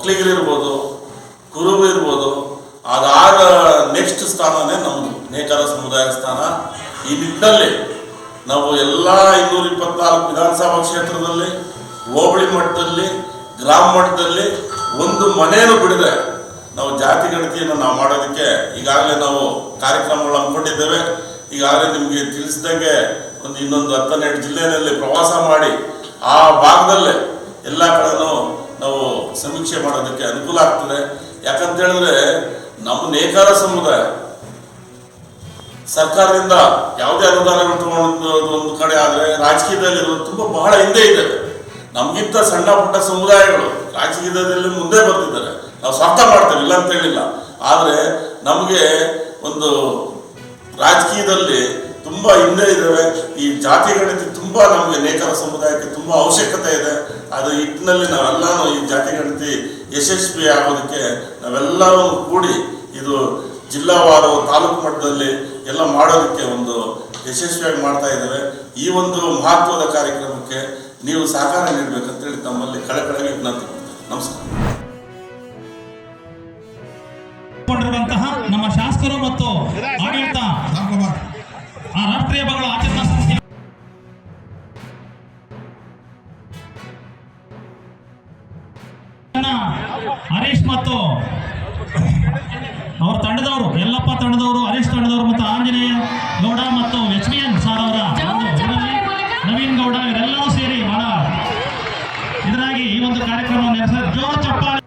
ಒಕ್ಕಲಿಗರಿರ್ಬೋದು, ಕುರುಬರು ಇರ್ಬೋದು, ಅದಾದ ನೆಕ್ಸ್ಟ್ ಸ್ಥಾನನೇ ನಮ್ಮದು ನೇಕಾರ ಸಮುದಾಯ ಸ್ಥಾನ. ಈ ನಿಟ್ಟಿನಲ್ಲಿ ನಾವು ಎಲ್ಲ 224 ವಿಧಾನಸಭಾ ಕ್ಷೇತ್ರದಲ್ಲಿ, ಹೋಬಳಿ ಮಟ್ಟದಲ್ಲಿ, ಗ್ರಾಮ ಮಟ್ಟದಲ್ಲಿ ಒಂದು ಮನೆಯನ್ನು ಬಿಡದೆ ನಾವು ಜಾತಿ ಗಣತಿಯನ್ನು ನಾವು ಮಾಡೋದಕ್ಕೆ ಈಗಾಗಲೇ ನಾವು ಕಾರ್ಯಕ್ರಮಗಳು ಹಮ್ಮಿಕೊಂಡಿದ್ದೇವೆ. ಈಗಾಗಲೇ ನಿಮಗೆ ತಿಳಿಸಿದಂಗೆ ಇನ್ನೊಂದು 12 ಜಿಲ್ಲೆಯಲ್ಲಿ ಪ್ರವಾಸ ಮಾಡಿ ಆ ಭಾಗದಲ್ಲೇ ಎಲ್ಲ ಕಡೆನೂ ನಾವು ಸಮೀಕ್ಷೆ ಮಾಡೋದಕ್ಕೆ ಅನುಕೂಲ ಆಗ್ತದೆ. ಯಾಕಂತ ಹೇಳಿದ್ರೆ ನಮ್ಮ ನೇಕಾರ ಸಮುದಾಯ ಸರ್ಕಾರದಿಂದ ಯಾವುದೇ ಅನುದಾನಗಳು ತಗೊಂಡು ಒಂದು ಕಡೆ ಆದರೆ ರಾಜಕೀಯದಲ್ಲಿ ತುಂಬ ಬಹಳ ಹಿಂದೆ ಇದೆ. ನಮಗಿಂತ ಸಣ್ಣ ಪುಟ್ಟ ಸಮುದಾಯಗಳು ರಾಜಕೀಯದಲ್ಲಿ ಮುಂದೆ ಬರ್ತಿದ್ದಾರೆ. ನಾವು ಸ್ವಾರ್ಥ ಮಾಡ್ತೇವೆ, ಇಲ್ಲ ಅಂತ ಹೇಳಿಲ್ಲ. ಆದರೆ ನಮಗೆ ಒಂದು ರಾಜಕೀಯದಲ್ಲಿ ತುಂಬ ಹಿಂದೆ ಇದ್ದೇವೆ. ಈ ಜಾತಿ ಗಣತಿ ತುಂಬ ನಮಗೆ ನೇಕಾರ ಸಮುದಾಯಕ್ಕೆ ತುಂಬ ಅವಶ್ಯಕತೆ ಇದೆ. ಅದು ನಿಟ್ಟಿನಲ್ಲಿ ನಾವೆಲ್ಲರೂ ಈ ಜಾತಿ ಗಣತಿ ಯಶಸ್ವಿ ಆಗೋದಕ್ಕೆ ನಾವೆಲ್ಲರೂ ಕೂಡಿ ಇದು ಜಿಲ್ಲಾವಾರು ತಾಲೂಕು ಮಟ್ಟದಲ್ಲಿ ಎಲ್ಲ ಮಾಡೋದಕ್ಕೆ ಒಂದು ಯಶಸ್ವಿಯಾಗಿ ಮಾಡ್ತಾ ಇದ್ದೇವೆ. ಈ ಒಂದು ಮಹತ್ವದ ಕಾರ್ಯಕ್ರಮಕ್ಕೆ ನೀವು ಸಹಕಾರ ನೀಡಬೇಕಂತೇಳಿ ತಮ್ಮಲ್ಲಿ ಕಳಕಳಿಯಾಗಿ ವಿನಂತಿ ಮಾಡ್ತೇನೆ. ನಮಸ್ಕಾರ. ನಮ್ಮ ಶಾಸಕರು ಮತ್ತು ಆಡಳಿತ ರಾಷ್ಟ್ರೀಯ ಹಬ್ಬಗಳ ಆಚರಣಾ ಸಮಿತಿ ಹರೀಶ್ ಮತ್ತು ಅವರ ತಂಡದವರು, ಯಲ್ಲಪ್ಪ ತಂಡದವರು, ಹರೀಶ್ ತಂಡದವರು ಮತ್ತು ಆಂಜನೇಯ ಗೌಡ ಮತ್ತು HBN ಸಾರ್ ಅವರ ನವೀನ್ ಗೌಡ ಇವರೆಲ್ಲರೂ ಸೇರಿ ಬಹಳ ಇದರಾಗಿ ಈ ಒಂದು ಕಾರ್ಯಕ್ರಮವನ್ನು ನಡೆಸಿದ ಜೋರು ಚಪ್ಪಾಳೆ.